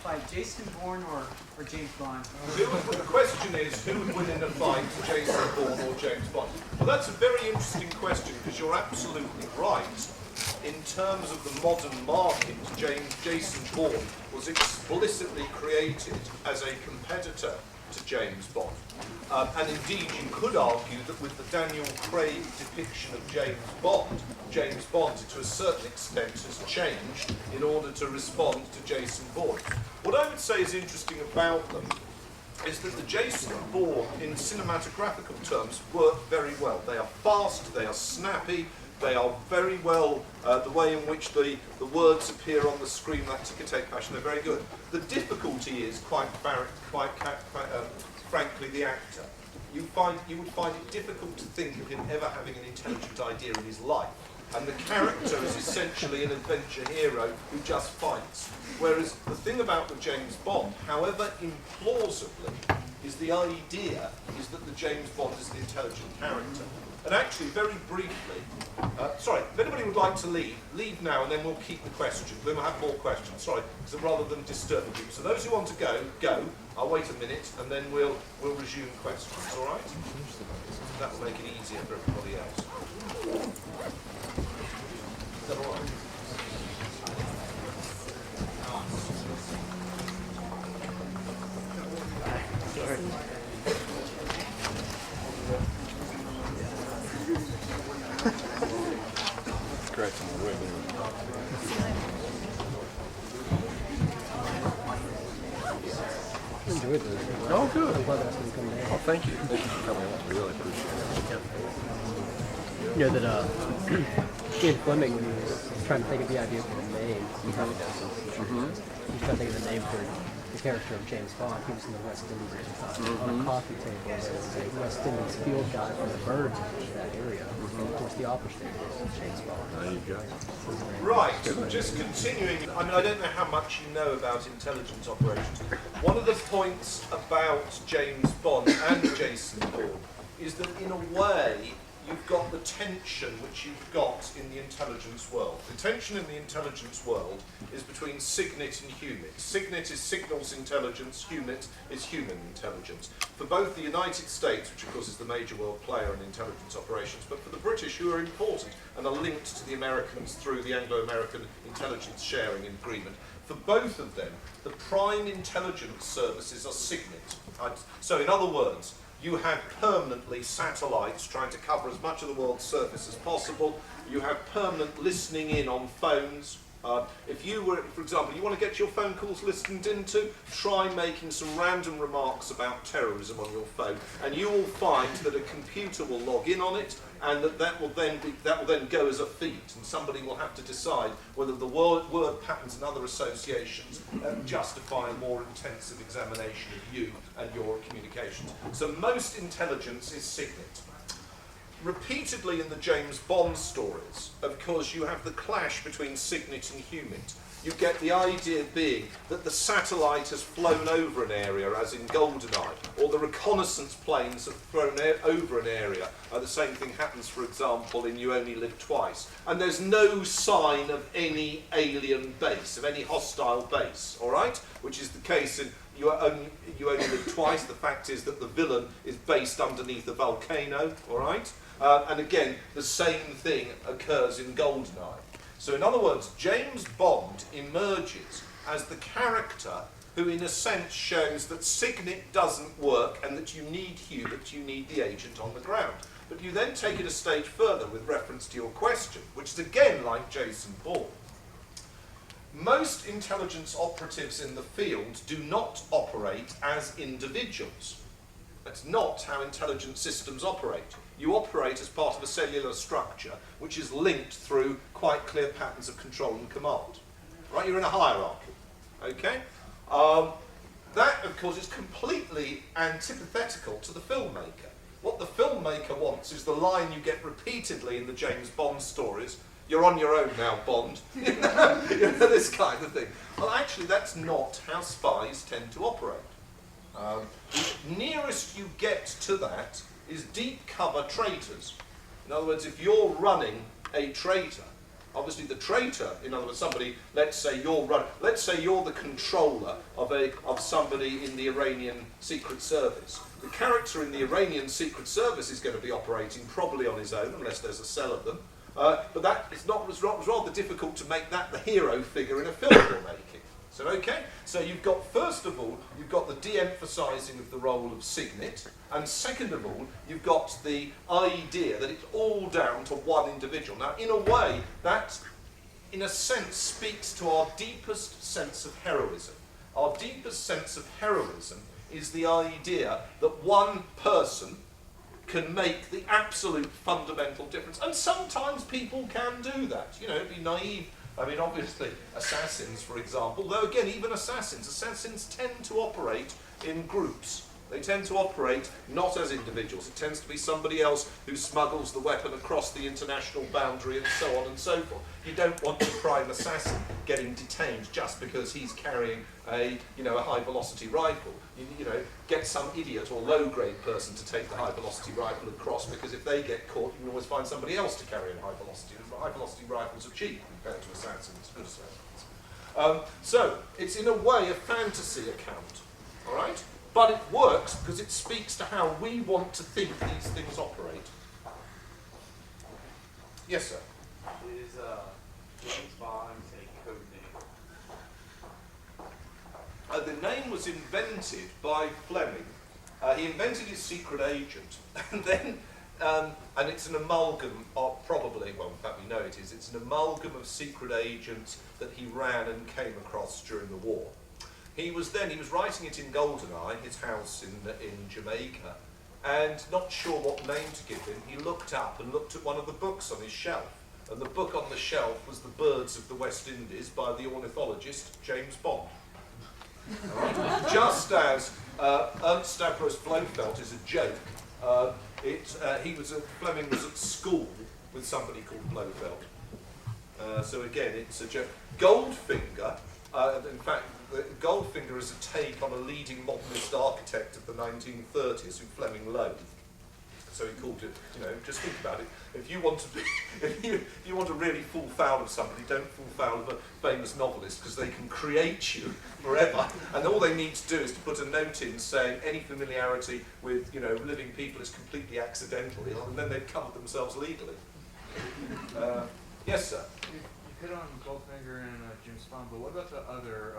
fight, Jason Bourne or James Bond? The question is, who would win in a fight, Jason Bourne or James Bond? Well, that's a very interesting question, because you're absolutely right. In terms of the modern market, Jason Bourne was explicitly created as a competitor to James Bond. And indeed, you could argue that with the Daniel Craig depiction of James Bond, to a certain extent, has changed in order to respond to Jason Bourne. What I would say is interesting about them is that the Jason Bourne, in cinematographical terms, work very well. They are fast, they are snappy, they are very well, the way in which the words appear on the screen, that ticker-tape fashion, they're very good. The difficulty is, quite frankly, the actor. You would find it difficult to think of him ever having an intelligent idea in his life. And the character is essentially an adventure hero who just fights. Whereas the thing about the James Bond, however implausibly, is the idea is that the James Bond is an intelligent character. And actually, very briefly, sorry, if anybody would like to leave now, and then we'll keep the questions. Then we'll have more questions, sorry, because rather than disturb you. So those who want to go. I'll wait a minute, and then we'll resume questions, all right? That will make it easier for everybody else. Is that all right? Sorry. Scratching the whip. Enjoyed this. Oh, good. I'm glad that's going to come down. Oh, thank you. Thank you for coming on. We really appreciate it. You know that Ian Fleming, when he was trying to think of the idea for the name, he was trying to think of the name for the character of James Bond. He was in the West Indies on a coffee table. There was a West Indies field guide for the birds in that area. And of course, the opera station was James Bond. There you go. Right, just continuing, I mean, I don't know how much you know about intelligence operations. One of the points about James Bond and Jason Bourne is that, in a way, you've got the tension which you've got in the intelligence world. The tension in the intelligence world is between SIGINT and HUMINT. SIGINT is signals intelligence, HUMINT is human intelligence. For both the United States, which of course is the major world player in intelligence operations, but for the British, who are important and are linked to the Americans through the Anglo-American intelligence sharing agreement, for both of them, the prime intelligence services are SIGINT. Right? So in other words, you have permanently satellites trying to cover as much of the world's surface as possible. You have permanent listening in on phones. If you were, for example, you want to get your phone calls listened into, try making some random remarks about terrorism on your phone, and you will find that a computer will log in on it, and that will then go as a feed, and somebody will have to decide whether the word patterns and other associations justify a more intensive examination of you and your communications. So most intelligence is SIGINT. Repeatedly in the James Bond stories, of course, you have the clash between SIGINT and HUMINT. You get the idea being that the satellite has flown over an area, as in GoldenEye, or the reconnaissance planes have flown over an area. The same thing happens, for example, in You Only Live Twice. And there's no sign of any alien base, of any hostile base, all right? Which is the case in You Only Live Twice. The fact is that the villain is based underneath a volcano, all right? And again, the same thing occurs in GoldenEye. So in other words, James Bond emerges as the character who in a sense shows that SIGINT doesn't work and that you need that you need the agent on the ground. But you then take it a stage further with reference to your question, which is again like Jason Bourne. Most intelligence operatives in the field do not operate as individuals. That's not how intelligence systems operate. You operate as part of a cellular structure which is linked through quite clear patterns of control and command. Right? You're in a hierarchy. Okay? That, of course, is completely antithetical to the filmmaker. What the filmmaker wants is the line you get repeatedly in the James Bond stories: "You're on your own now, Bond." You know, this kind of thing. Well, actually, that's not how spies tend to operate. The nearest you get to that is deep cover traitors. In other words, if you're running a traitor, Obviously, the traitor, in other words, somebody, let's say you're the controller of somebody in the Iranian Secret Service. The character in the Iranian Secret Service is going to be operating probably on his own, unless there's a cell of them. But that is not, it's rather difficult to make that the hero figure in a film you're making. So, okay? So you've got, first of all, you've got the de-emphasising of the role of Signet, and second of all, you've got the idea that it's all down to one individual. Now, in a way, that, in a sense, speaks to our deepest sense of heroism. Our deepest sense of heroism is the idea that one person can make the absolute fundamental difference. And sometimes people can do that. You know, it'd be naive. I mean, obviously, assassins, for example, though again, even assassins tend to operate in groups. They tend to operate not as individuals. It tends to be somebody else who smuggles the weapon across the international boundary and so on and so forth. You don't want a prime assassin getting detained just because he's carrying a high-velocity rifle. You know, get some idiot or low-grade person to take the high-velocity rifle across, because if they get caught, you can always find somebody else to carry a high-velocity. High-velocity rifles are cheap compared to assassins, good assassins. So, it's in a way a fantasy account, all right? But it works because it speaks to how we want to think these things operate. Yes, sir? Is James Bond a code name? The name was invented by Fleming. He invented his secret agent, and then, and it's an amalgam of probably, well, in fact we know it is, it's an amalgam of secret agents that he ran and came across during the war. He was writing it in Goldeneye, his house in Jamaica, and not sure what name to give him. He looked up and looked at one of the books on his shelf, and the book on the shelf was The Birds of the West Indies by the ornithologist James Bond. Right? Just as Ernst Stavros Blofeld is a joke, Fleming was at school with somebody called Blofeld. So again, it's a joke. Goldfinger, in fact, Goldfinger is a take on a leading modernist architect of the 1930s who Fleming loathed. So he called it, just think about it. If you want to be, if you want to really fall foul of somebody, don't fall foul of a famous novelist, because they can create you forever. And all they need to do is to put a note in saying any familiarity with, living people is completely accidental, and then they've covered themselves legally. Yes, sir. You hit on Goldfinger and James Bond, but what about the other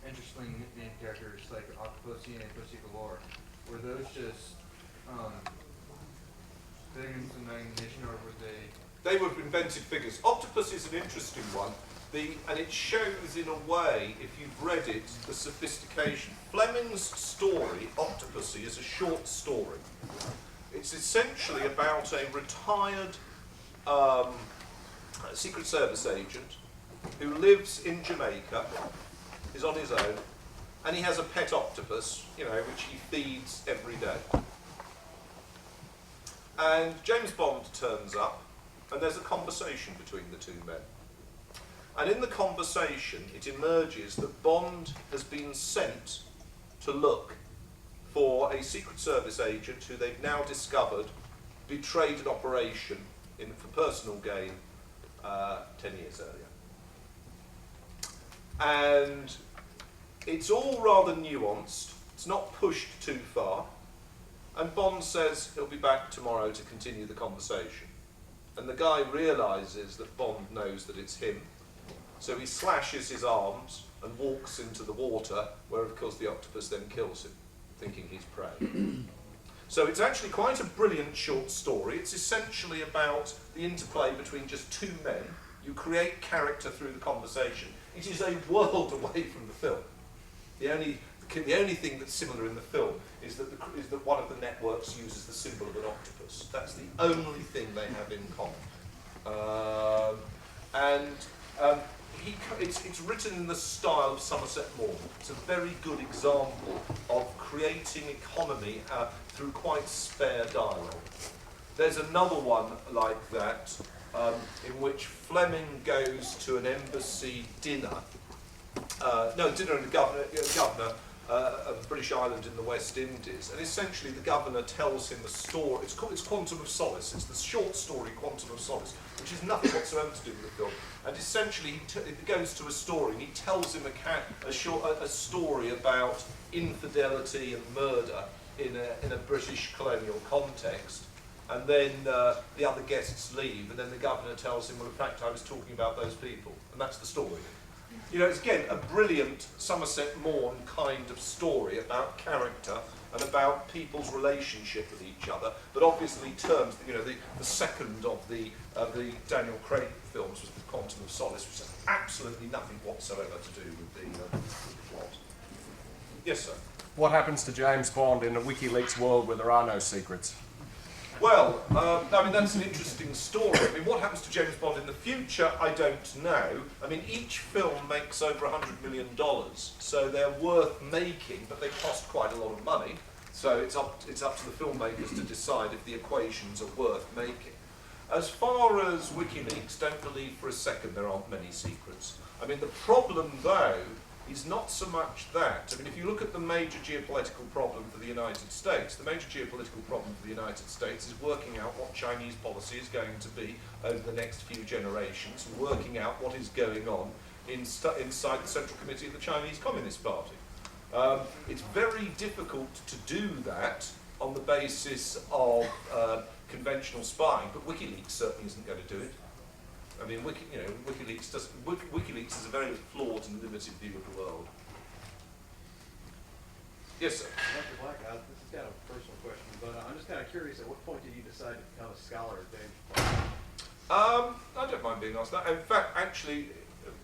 interesting nickname characters like Octopussy and Pussy Galore? Were those just figments of imagination, or were they? They were invented figures. Octopus is an interesting one, and it shows in a way, if you've read it, the sophistication. Fleming's story, Octopussy, is a short story. It's essentially about a retired Secret Service agent who lives in Jamaica, is on his own, and he has a pet octopus, which he feeds every day. And James Bond turns up, and there's a conversation between the two men. And in the conversation, it emerges that Bond has been sent to look for a Secret Service agent who they've now discovered betrayed an operation for personal gain 10 years earlier. And it's all rather nuanced, it's not pushed too far, and Bond says he'll be back tomorrow to continue the conversation. And the guy realises that Bond knows that it's him, so he slashes his arms and walks into the water, where of course the octopus then kills him, thinking he's prey. So it's actually quite a brilliant short story. It's essentially about the interplay between just two men. You create character through the conversation. It is a world away from the film. The only thing that's similar in the film is that one of the networks uses the symbol of an octopus. That's the only thing they have in common. It's written in the style of Somerset Maugham. It's a very good example of creating economy through quite spare dialogue. There's another one like that, in which Fleming goes to an embassy dinner. Dinner and the governor, a British island in the West Indies, and essentially the governor tells him a story. It's Quantum of Solace. It's the short story Quantum of Solace, which is nothing whatsoever to do with the film. And essentially, it goes to a story, and he tells him a story about infidelity and murder in a British colonial context. And then the other guests leave, and then the governor tells him, well, in fact, I was talking about those people, and that's the story. You know, it's again a brilliant Somerset Maugham kind of story about character and about people's relationship with each other, but obviously terms, you know, the second of the Daniel Craig films was The Quantum of Solace, which has absolutely nothing whatsoever to do with the plot. Yes, sir? What happens to James Bond in a WikiLeaks world where there are no secrets? Well, I mean, that's an interesting story. I mean, what happens to James Bond in the future, I don't know. I mean, each film makes over $100 million, so they're worth making, but they cost quite a lot of money. So it's up to the filmmakers to decide if the equations are worth making. As far as WikiLeaks, don't believe for a second there aren't many secrets. I mean, the problem, though, is not so much that. I mean, if you look at the major geopolitical problem for the United States, the major geopolitical problem for the United States is working out what Chinese policy is going to be over the next few generations, and working out what is going on inside the Central Committee of the Chinese Communist Party. It's very difficult to do that on the basis of conventional spying, but WikiLeaks certainly isn't going to do it. I mean, WikiLeaks is a very flawed and limited view of the world. Yes, sir. Dr. Black, this is kind of a personal question, but I'm just kind of curious, at what point did you decide to become a scholar of James Bond? I don't mind being asked that. In fact, actually,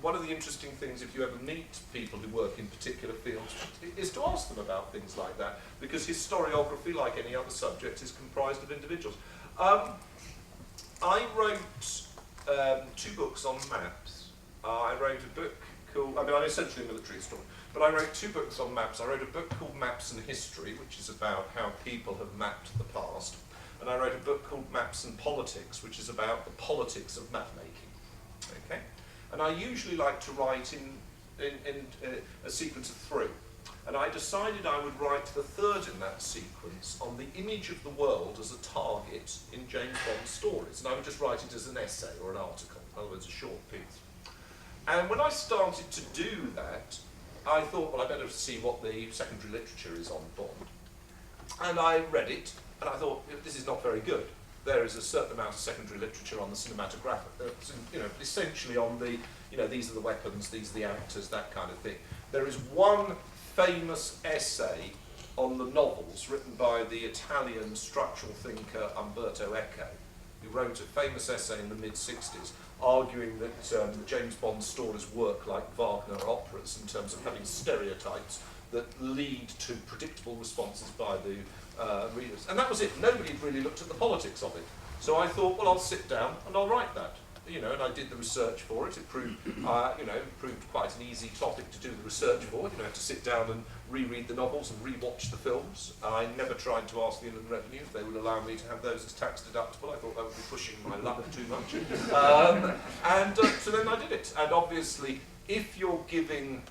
one of the interesting things, if you ever meet people who work in particular fields, is to ask them about things like that, because historiography, like any other subject, is comprised of individuals. I wrote 2 books on maps. I wrote a book called, I'm essentially a military historian, but I wrote 2 books on maps. I wrote a book called Maps and History, which is about how people have mapped the past. And I wrote a book called Maps and Politics, which is about the politics of map making. Okay? And I usually like to write in a sequence of 3. And I decided I would write the 3rd in that sequence on the image of the world as a target in James Bond stories. And I would just write it as an essay or an article, in other words, a short piece. And when I started to do that, I thought, well, I better see what the secondary literature is on Bond. And I read it, and I thought, this is not very good. There is a certain amount of secondary literature on the cinematographic, essentially on the, these are the weapons, these are the actors, that kind of thing. There is one famous essay on the novels written by the Italian structural thinker Umberto Eco, who wrote a famous essay in the mid-60s arguing that the James Bond stories work like Wagner operas in terms of having stereotypes that lead to predictable responses by the readers. And that was it. Nobody had really looked at the politics of it. So I thought, well, I'll sit down and I'll write that. And I did the research for it. It proved, proved quite an easy topic to do the research for. You have to sit down and reread the novels and rewatch the films. I never tried to ask the Inland Revenue if they would allow me to have those as tax deductible. I thought that would be pushing my luck too much. So then I did it. And obviously, if you're giving,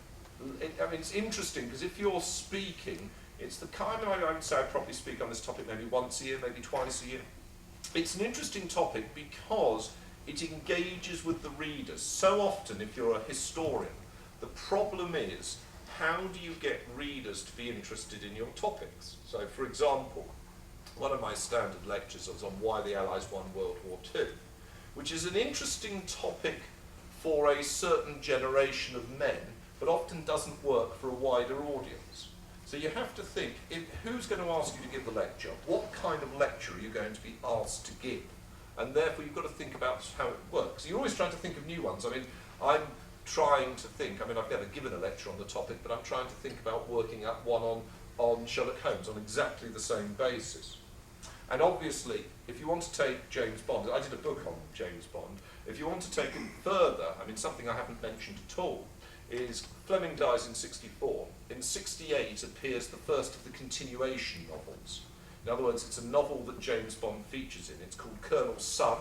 it's interesting because if you're speaking, it's the kind of, I would say I probably speak on this topic maybe once a year, maybe twice a year. It's an interesting topic because it engages with the readers. So often, if you're a historian, the problem is, how do you get readers to be interested in your topics? So, for example, one of my standard lectures was on why the Allies won World War II, which is an interesting topic for a certain generation of men, but often doesn't work for a wider audience. So you have to think, who's going to ask you to give the lecture? What kind of lecture are you going to be asked to give? And therefore you've got to think about how it works. You're always trying to think of new ones. I mean, I'm trying to think, I've never given a lecture on the topic, but I'm trying to think about working out one on Sherlock Holmes on exactly the same basis. And obviously, if you want to take James Bond, I did a book on James Bond, if you want to take it further, something I haven't mentioned at all, is Fleming dies in 64. In 68 appears the first of the continuation novels. In other words, it's a novel that James Bond features in. It's called Colonel Sun.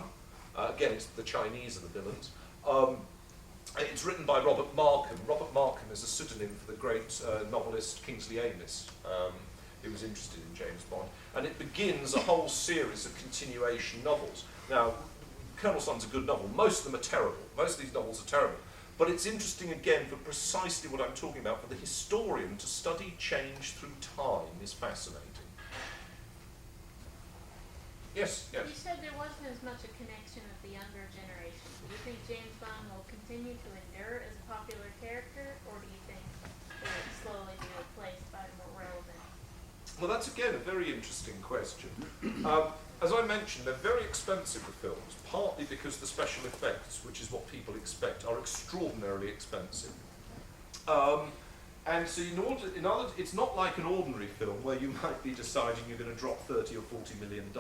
Again, it's the Chinese are the villains. It's written by Robert Markham. Robert Markham is a pseudonym for the great novelist Kingsley Amis, who was interested in James Bond. And it begins a whole series of continuation novels. Now, Colonel Sun's a good novel. Most of them are terrible. Most of these novels are terrible. But it's interesting, again, for precisely what I'm talking about. For the historian to study change through time is fascinating. Yes, yes. You said there wasn't as much a connection with the younger generation. Do you think James Bond will continue to endure as a popular character, or do you think it will slowly be replaced by more relevant? Well, that's again a very interesting question. As I mentioned, they're very expensive, the films, partly because the special effects, which is what people expect, are extraordinarily expensive. And so it's not like an ordinary film where you might be deciding you're going to drop $30 or $40 million,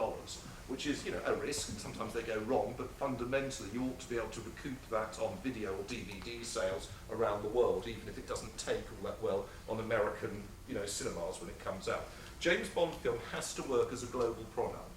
which is, a risk, and sometimes they go wrong, but fundamentally you ought to be able to recoup that on video or DVD sales around the world, even if it doesn't take all that well on American, cinemas when it comes out. James Bond film has to work as a global product.